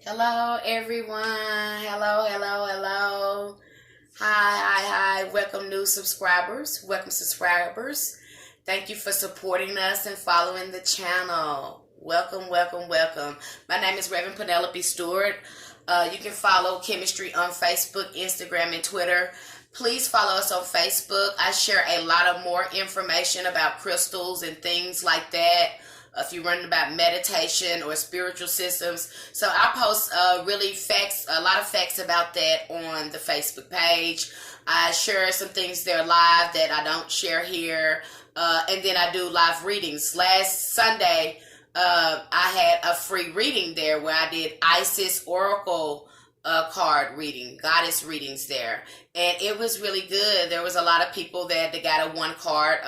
Hello, everyone. Hello, hello, hello. Hi. Welcome, new subscribers. Welcome, subscribers. Thank you for supporting us and following the channel. Welcome. My name is Reverend Penelope Stewart. You can follow Chemistry on Facebook, Instagram, and Twitter. Please follow us on Facebook. I share a lot of more information about crystals and things like that. If you're learning about meditation or spiritual systems, so I post really facts, a lot of facts about that on the Facebook page. I share some things there live that I don't share here, and then I do live readings. Last Sunday, I had a free reading there where I did Isis Oracle card reading, goddess readings there, and it was really good. There was a lot of people that got a one card,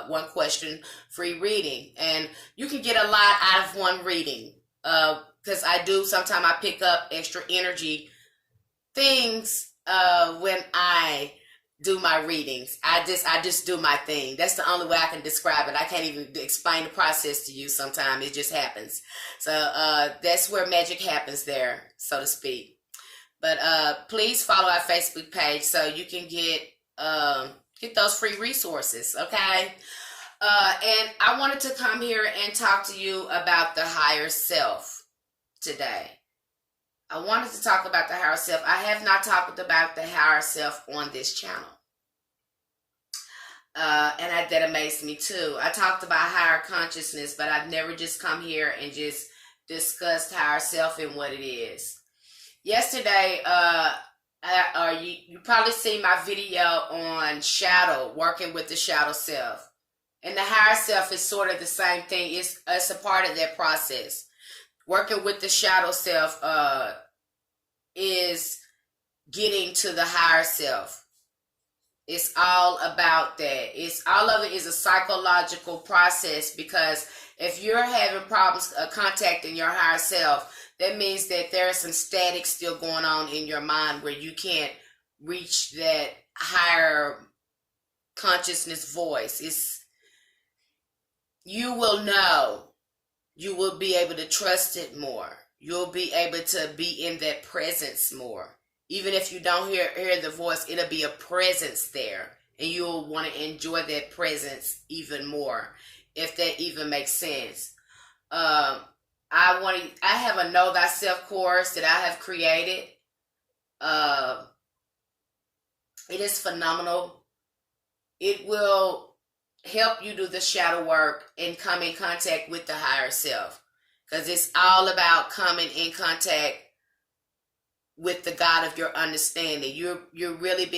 one question free reading, and you can get a lot out of one reading. Because I do sometimes I pick up extra energy things when I do my readings. I just do my thing. That's the only way I can describe it. I can't even explain the process to you. Sometimes it just happens. So that's where magic happens there, so to speak. But please follow our Facebook page so you can get those free resources, okay? And I wanted to come here and talk to you about the higher self today. I wanted to talk about the higher self. I have not talked about the higher self on this channel. That amazed me too. I talked about higher consciousness, but I've never just come here and just discussed higher self and what it is. Yesterday, you probably see my video on shadow, working with the shadow self. And the higher self is sort of the same thing. It's a part of that process. Working with the shadow self is getting to the higher self. It's all about that. All of it is a psychological process, because if you're having problems contacting your higher self, that means that there's some static still going on in your mind where you can't reach that higher consciousness voice. You will know. You will be able to trust it more. You'll be able to be in that presence more. Even if you don't hear the voice, it'll be a presence there. And you'll want to enjoy that presence even more, if that even makes sense. I have a Know Thyself course that I have created. It is phenomenal. It will help you do the shadow work and come in contact with the higher self, because it's all about coming in contact with the God of your understanding. You're really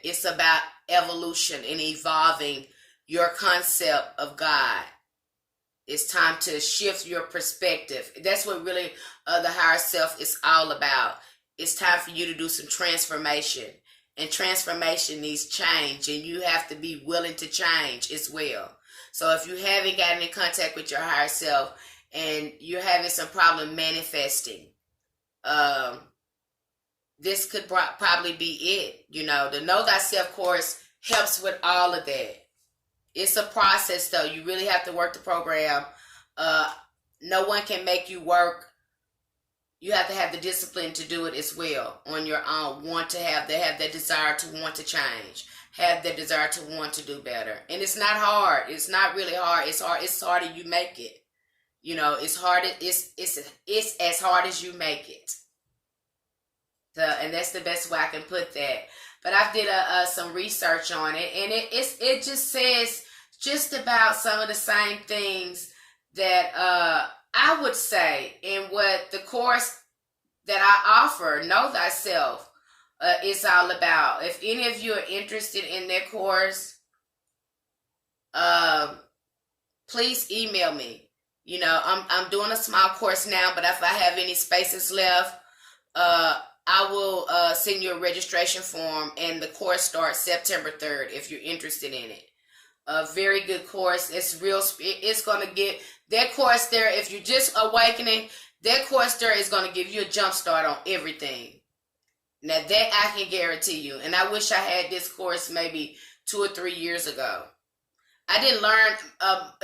it's about evolution and evolving your concept of God. It's time to shift your perspective. That's what really the higher self is all about. It's time for you to do some transformation. And transformation needs change. And you have to be willing to change as well. So if you haven't gotten in contact with your higher self and you're having some problem manifesting, this could probably be it. The Know Thyself course helps with all of that. It's a process, though. You really have to work the program. No one can make you work. You have to have the discipline to do it as well on your own. Have that desire to want to change. Have that desire to want to do better. And it's not hard. It's not really hard. It's hard. It's harder you make it. It's hard. It's as hard as you make it. And that's the best way I can put that. But I did some research on it, and it just says just about some of the same things that I would say in what the course that I offer, Know Thyself, is all about. If any of you are interested in that course, please email me. I'm doing a small course now, but if I have any spaces left, I will send you a registration form, and the course starts September 3rd if you're interested in it. A very good course. It's going to get that course there. If you're just awakening, that course there is going to give you a jump start on everything. Now that I can guarantee you. And I wish I had this course maybe 2 or 3 years ago. I didn't learn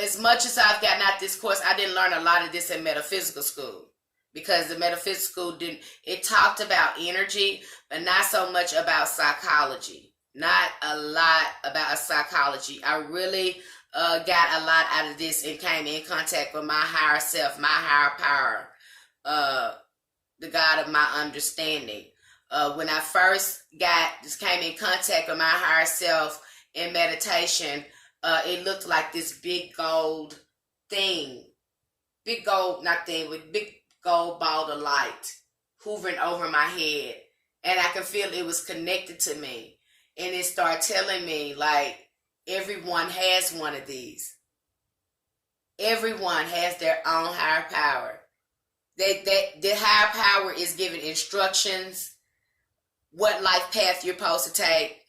as much as I've gotten out this course. I didn't learn a lot of this in metaphysical school. because the metaphysical it talked about energy, but not so much about psychology. Not a lot about psychology. I really got a lot out of this and came in contact with my higher self, my higher power, the God of my understanding. When I first came in contact with my higher self in meditation, it looked like this big gold thing. Big gold, not thing, with big gold ball of light hovering over my head. And I could feel it was connected to me. And it started telling me, like, everyone has one of these. Everyone has their own higher power. The higher power is giving instructions, what life path you're supposed to take.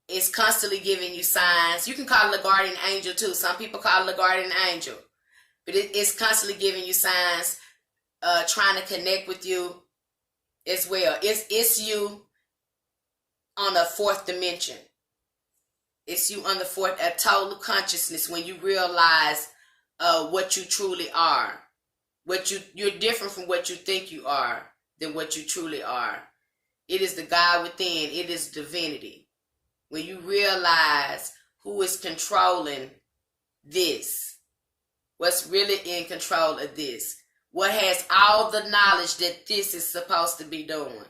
It's constantly giving you signs. You can call it a guardian angel too. Some people call it a guardian angel. But it's constantly giving you signs, trying to connect with you as well. It's you on a fourth dimension. It's you on the fourth, a total consciousness when you realize what you truly are. You're different from what you think you are than what you truly are. It is the God within. It is divinity. When you realize who is controlling this, what's really in control of this, what has all the knowledge that this is supposed to be doing.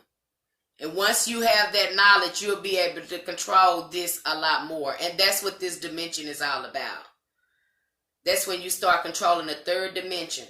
And once you have that knowledge, you'll be able to control this a lot more. And that's what this dimension is all about. That's when you start controlling the third dimension.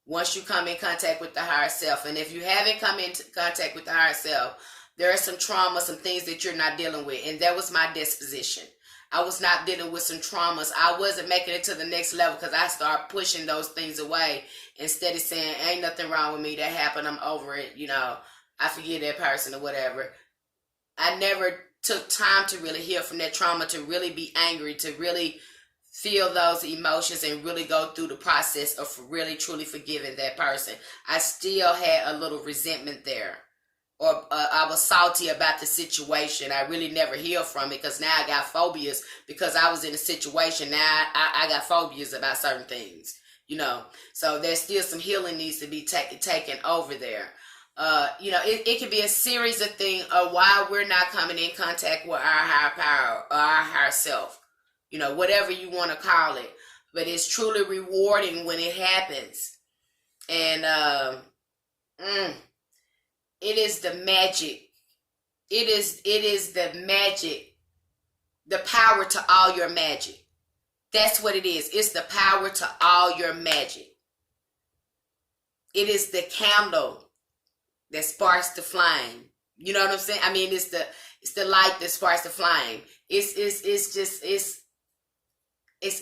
Once you come in contact with the higher self. And if you haven't come into contact with the higher self, there are some trauma, some things that you're not dealing with. And that was my disposition. I was not dealing with some traumas. I wasn't making it to the next level because I started pushing those things away instead of saying, ain't nothing wrong with me. That happened. I'm over it. You know, I forgive that person or whatever. I never took time to really heal from that trauma, to really be angry, to really feel those emotions and really go through the process of really truly forgiving that person. I still had a little resentment there. Or I was salty about the situation. I really never healed from it because now I got phobias because I was in a situation. Now I got phobias about certain things, you know. So there's still some healing needs to be taken over there. You know, it can be a series of things of why we're not coming in contact with our higher power or our higher self. You know, whatever you want to call it. But it's truly rewarding when it happens. And it is the magic. It is the magic. The power to all your magic. That's what it is. It's the power to all your magic. It is the candle that sparks the flame. You know what I'm saying? I mean, it's the light that sparks the flame. It's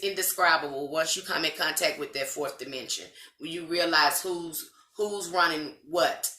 indescribable once you come in contact with that fourth dimension. When you realize who's running what.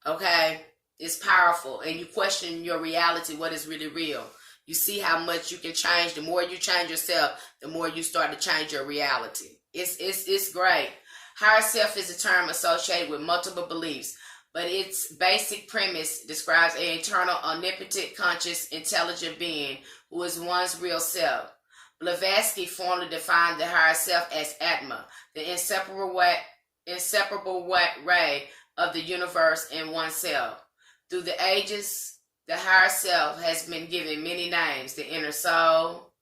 Okay? It's powerful. And you question your reality, what is really real. You see how much you can change. The more you change yourself, the more you start to change your reality. It's great. Higher self is a term associated with multiple beliefs, but its basic premise describes an eternal, omnipotent, conscious, intelligent being who is one's real self. Blavatsky formally defined the higher self as Atma, the inseparable ray of the universe in oneself. Through the ages, the higher self has been given many names: the inner soul,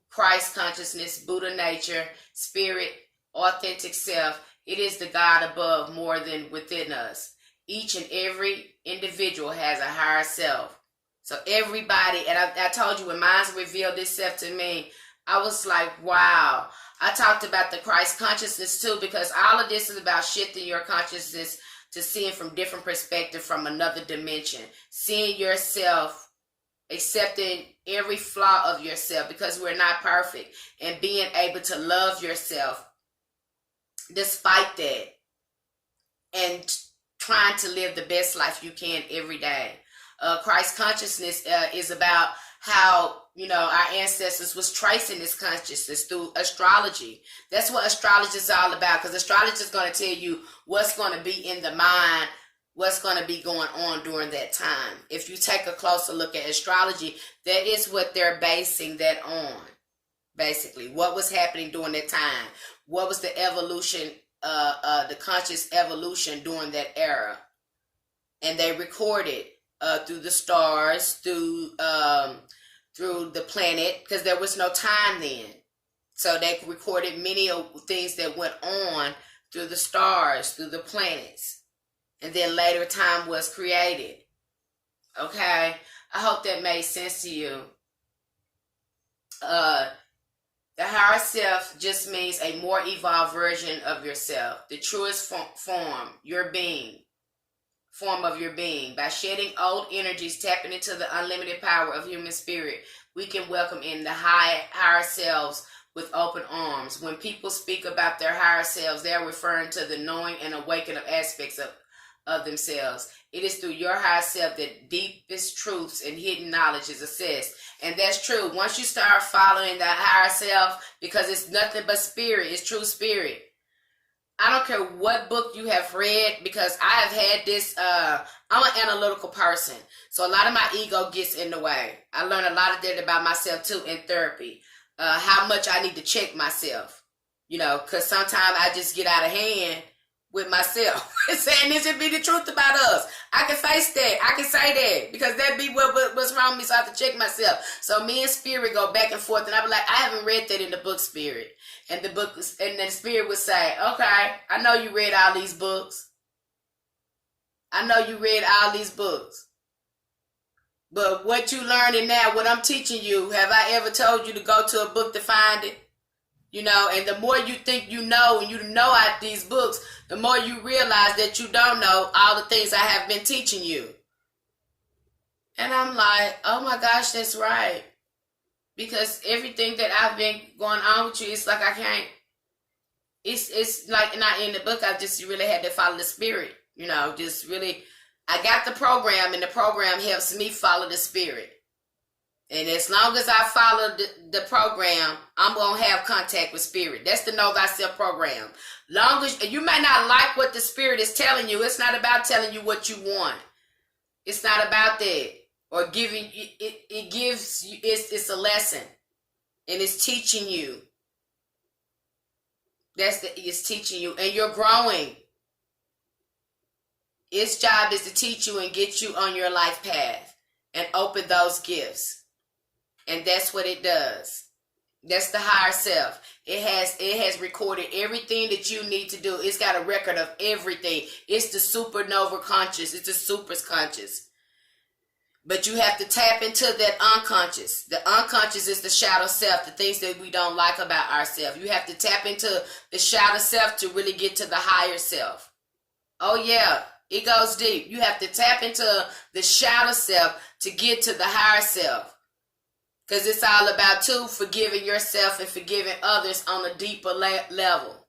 Christ consciousness, Buddha nature, spirit, authentic self. It is the God above more than within us. Each and every individual has a higher self. So everybody, and I told you when mine revealed itself to me, I was like, wow. I talked about the Christ consciousness too, because all of this is about shifting your consciousness to seeing from different perspective, from another dimension. Seeing yourself, accepting every flaw of yourself, because we're not perfect, and being able to love yourself despite that, and trying to live the best life you can every day. Christ consciousness is about how, you know, our ancestors was tracing this consciousness through astrology. That's what astrology is all about, because astrology is going to tell you what's going to be in the mind, what's going to be going on during that time. If you take a closer look at astrology, that is what they're basing that on. Basically, what was happening during that time? What was the evolution the conscious evolution during that era, and they recorded through the stars, through the planet, because there was no time then. So they recorded many of things that went on through the stars, through the planets, and then later time was created. Okay, I hope that made sense to you. The higher self just means a more evolved version of yourself, the truest form of your being. By shedding old energies, tapping into the unlimited power of human spirit, we can welcome in the higher selves with open arms. When people speak about their higher selves, they are referring to the knowing and awakening of aspects of themselves. It is through your higher self that deepest truths and hidden knowledge is assessed. And that's true. Once you start following that higher self, because it's nothing but spirit, it's true spirit. I don't care what book you have read, because I have had this, I'm an analytical person. So a lot of my ego gets in the way. I learned a lot of that about myself too in therapy. How much I need to check myself. Because sometimes I just get out of hand with myself. Saying this should be the truth about us. I can face that. I can say that. Because that be what's wrong with me, so I have to check myself. So me and Spirit go back and forth, and I be like, I haven't read that in the book, Spirit. And the Spirit would say, okay, I know you read all these books. I know you read all these books. But what you learning now, what I'm teaching you, have I ever told you to go to a book to find it? And the more you think you know, and you know out these books, the more you realize that you don't know all the things I have been teaching you. And I'm like, oh my gosh, that's right. Because everything that I've been going on with you, it's like I can't, it's like not in the book. I just really had to follow the Spirit, just really, I got the program, and the program helps me follow the Spirit. And as long as I follow the program, I'm going to have contact with Spirit. That's the Know Thyself program. Long as you may not like what the Spirit is telling you, it's not about telling you what you want. It's not about that. Or giving it gives you, it's a lesson. And it's teaching you. It's teaching you. And you're growing. Its job is to teach you and get you on your life path and open those gifts. And that's what it does. That's the higher self. It has recorded everything that you need to do. It's got a record of everything. It's the supernova conscious. It's the super's conscious. But you have to tap into that unconscious. The unconscious is the shadow self, the things that we don't like about ourselves. You have to tap into the shadow self to really get to the higher self. Oh yeah, it goes deep. You have to tap into the shadow self to get to the higher self. Because it's all about, too, forgiving yourself and forgiving others on a deeper level.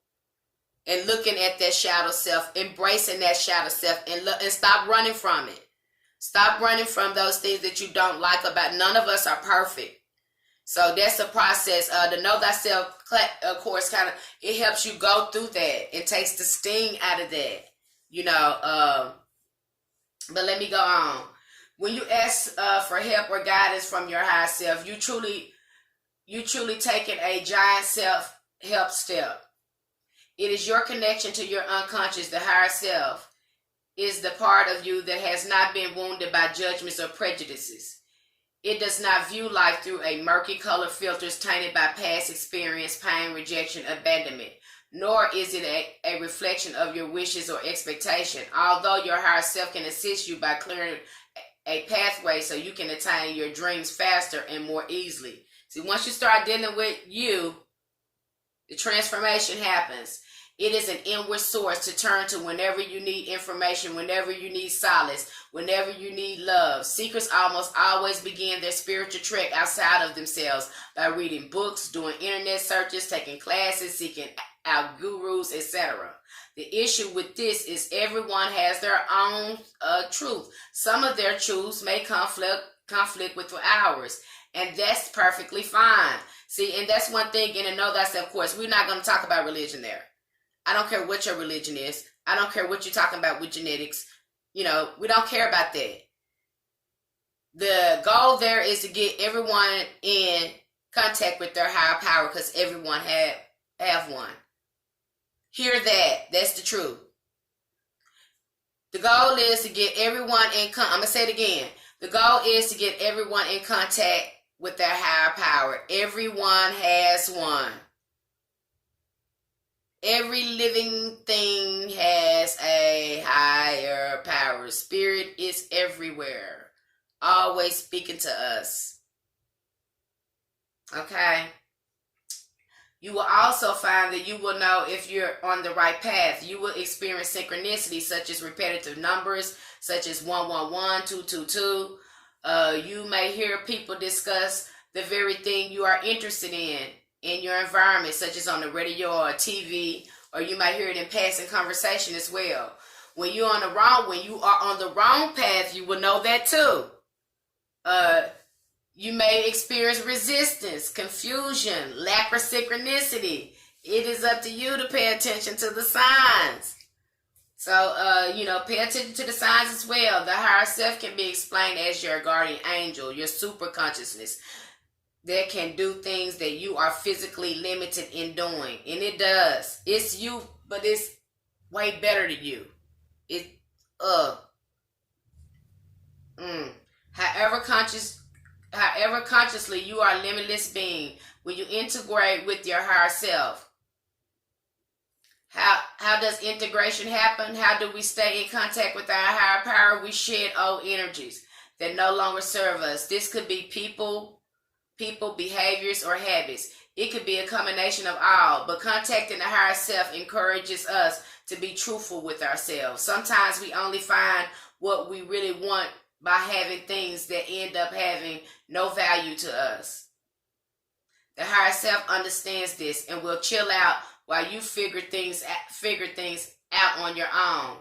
And looking at that shadow self, embracing that shadow self, and stop running from it. Stop running from those things that you don't like about. None of us are perfect. So that's a process. The Know Thyself course it helps you go through that. It takes the sting out of that. But let me go on. When you ask for help or guidance from your higher self, you truly taking a giant self-help step. It is your connection to your unconscious. The higher self is the part of you that has not been wounded by judgments or prejudices. It does not view life through a murky color filters tainted by past experience, pain, rejection, abandonment. Nor is it a reflection of your wishes or expectation. Although your higher self can assist you by clearing a pathway so you can attain your dreams faster and more easily. See, once you start dealing with you, the transformation happens. It is an inward source to turn to whenever you need information, whenever you need solace, whenever you need love. Seekers almost always begin their spiritual trek outside of themselves by reading books, doing internet searches, taking classes, seeking out gurus, etc. The issue with this is everyone has their own truth. Some of their truths may conflict with ours, and that's perfectly fine. See, and that's one thing in the Know Thyself course. We're not going to talk about religion there. I don't care what your religion is. I don't care what you're talking about with genetics. We don't care about that. The goal there is to get everyone in contact with their higher power, because everyone have one. Hear that. That's the truth. The goal is to get everyone I'm going to say it again. The goal is to get everyone in contact with their higher power. Everyone has one. Every living thing has a higher power. Spirit is everywhere, always speaking to us. Okay? You will also find that you will know if you're on the right path. You will experience synchronicity, such as repetitive numbers, such as 111, 222. You may hear people discuss the very thing you are interested in your environment, such as on the radio or TV, or you might hear it in passing conversation as well. When you are on the wrong path, you will know that too. You may experience resistance, confusion, lack of synchronicity. It is up to you to pay attention to the signs. So, pay attention to the signs as well. The higher self can be explained as your guardian angel, your super consciousness that can do things that you are physically limited in doing. And it does. It's you, but it's way better than you. However consciously you are a limitless being. When you integrate with your higher self, how does integration happen? How do we stay in contact with our higher power? We shed old energies that no longer serve us. This could be people, behaviors, or habits. It could be a combination of all, but contacting the higher self encourages us to be truthful with ourselves. Sometimes we only find what we really want by having things that end up having no value to us. The higher self understands this and will chill out while you figure things out on your own.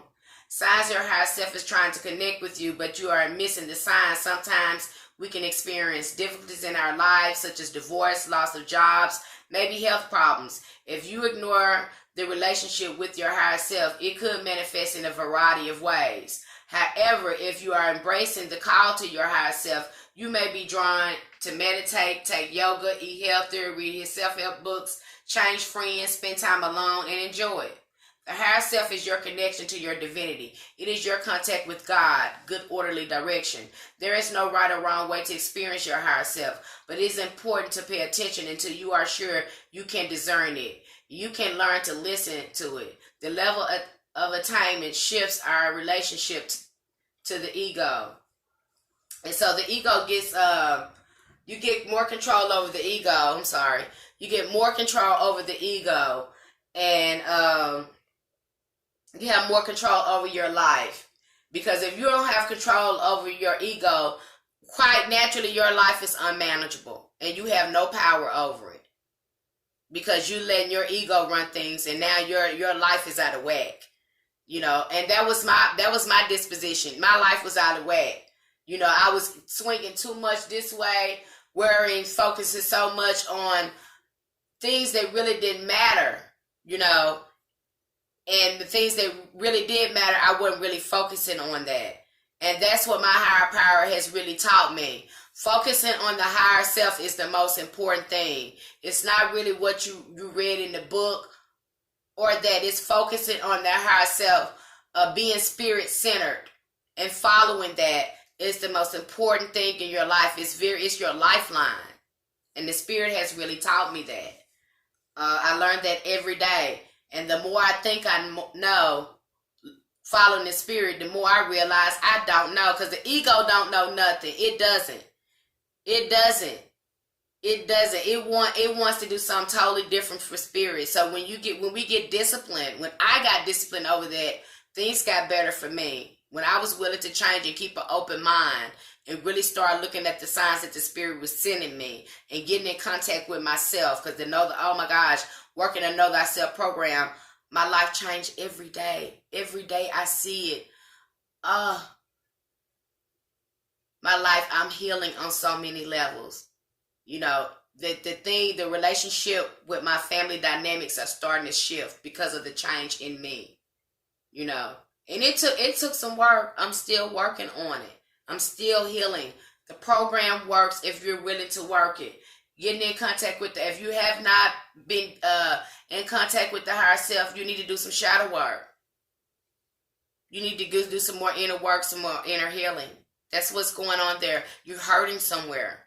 Signs your higher self is trying to connect with you, but you are missing the signs. Sometimes we can experience difficulties in our lives, such as divorce, loss of jobs, maybe health problems. If you ignore the relationship with your higher self, it could manifest in a variety of ways. However, if you are embracing the call to your higher self, you may be drawn to meditate, take yoga, eat healthier, read his self-help books, change friends, spend time alone, and enjoy it. The higher self is your connection to your divinity. It is your contact with God, good orderly direction. There is no right or wrong way to experience your higher self, but it is important to pay attention until you are sure you can discern it. You can learn to listen to it. The level of attainment shifts our relationship to the ego. And so the ego gets, you get more control over the ego. You get more control over the ego, and you have more control over your life. Because if you don't have control over your ego, quite naturally your life is unmanageable and you have no power over it. Because you letting your ego run things, and now your life is out of whack. And that was my disposition. My life was out of whack. I was swinging too much this way, worrying, focusing so much on things that really didn't matter, and the things that really did matter, I wasn't really focusing on that. And that's what my higher power has really taught me. Focusing on the higher self is the most important thing. It's not really what you read in the book, or that. It's focusing on that higher self, being spirit-centered, and following that is the most important thing in your life. It's your lifeline. And the spirit has really taught me that. I learned that every day. And the more I think I know, following the spirit, the more I realize I don't know. Because the ego don't know nothing. It doesn't. It wants to do something totally different for spirit. So when we get disciplined, when I got disciplined over that, things got better for me. When I was willing to change and keep an open mind and really start looking at the signs that the spirit was sending me and getting in contact with myself, because oh my gosh, working a Know Thyself program, my life changed every day. Every day I see it. My life, I'm healing on so many levels. The relationship with my family dynamics are starting to shift because of the change in me. And it took some work. I'm still working on it. I'm still healing. The program works if you're willing to work it. getting in contact with if you have not been in contact with the higher self, you need to do some shadow work. You need to do some more inner work, some more inner healing. That's what's going on there. You're hurting somewhere.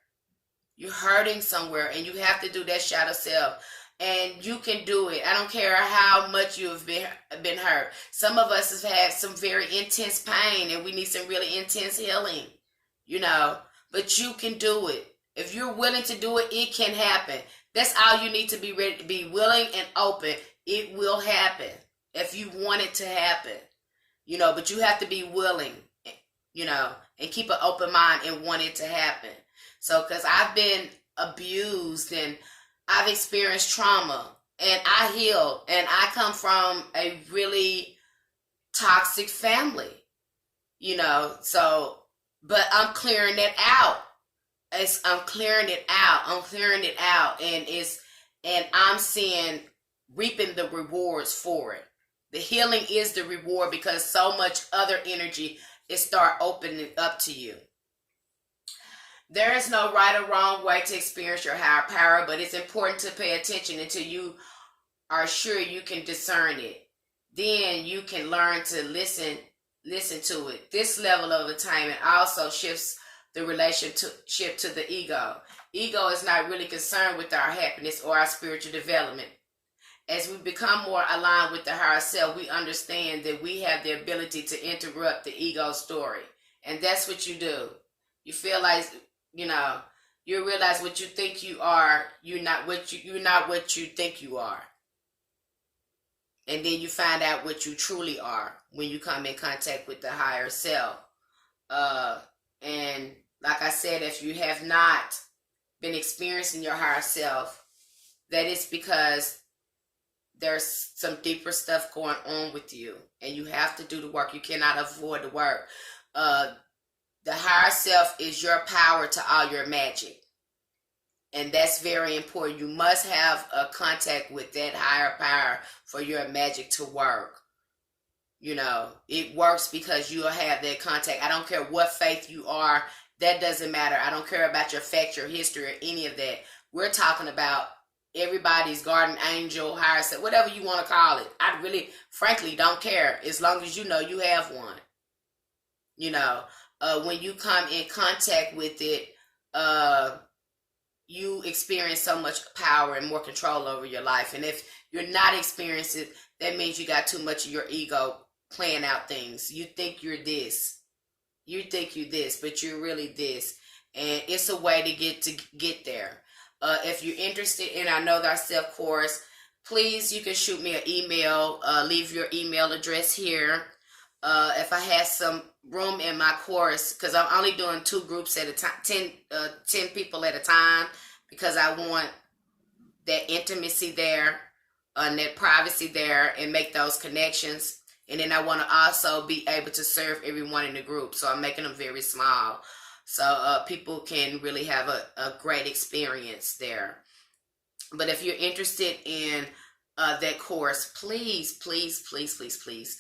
You're hurting somewhere, and you have to do that shadow self. And you can do it. I don't care how much you have been hurt. Some of us have had some very intense pain, and we need some really intense healing. But you can do it. If you're willing to do it, it can happen. That's all you need to be ready to be willing and open. It will happen if you want it to happen. But you have to be willing, and keep an open mind and want it to happen. So, because I've been abused and I've experienced trauma and I healed, and I come from a really toxic family, but I'm clearing it out. I'm clearing it out, and I'm reaping the rewards for it. The healing is the reward, because so much other energy is start opening up to you. There is no right or wrong way to experience your higher power, but it's important to pay attention until you are sure you can discern it. Then you can learn to listen to it. This level of attainment also shifts the relationship to the ego. Ego is not really concerned with our happiness or our spiritual development. As we become more aligned with the higher self, we understand that we have the ability to interrupt the ego story. And that's what you do. You feel like, you realize what you think you are, you're not what you think you are. And then you find out what you truly are when you come in contact with the higher self. And like I said, if you have not been experiencing your higher self, that is because there's some deeper stuff going on with you, and you have to do the work. You cannot avoid the work. The higher self is your power to all your magic. And that's very important. You must have a contact with that higher power for your magic to work. It works because you have that contact. I don't care what faith you are. That doesn't matter. I don't care about your facts, your history, or any of that. We're talking about everybody's guardian angel, higher self, whatever you want to call it. I really, frankly, don't care, as long as you know you have one. When you come in contact with it, you experience so much power and more control over your life. And if you're not experiencing it, that means you got too much of your ego playing out things. You think you're this. You think you're this, but you're really this. And it's a way to get there. If you're interested in our Know Thyself course, please, you can shoot me an email. Leave your email address here. If I had some room in my course, because I'm only doing 2 groups at a time, 10 people at a time, because I want that intimacy there, and that privacy there, and make those connections. And then I want to also be able to serve everyone in the group, so I'm making them very small, so people can really have a great experience there. But if you're interested in that course, please, please, please, please, please,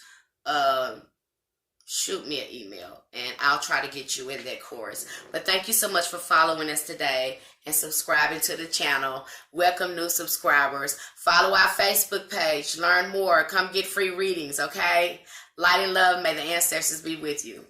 shoot me an email, and I'll try to get you in that course. But thank you so much for following us today and subscribing to the channel. Welcome new subscribers. Follow our Facebook page. Learn more. Come get free readings, okay? Light and love. May the ancestors be with you.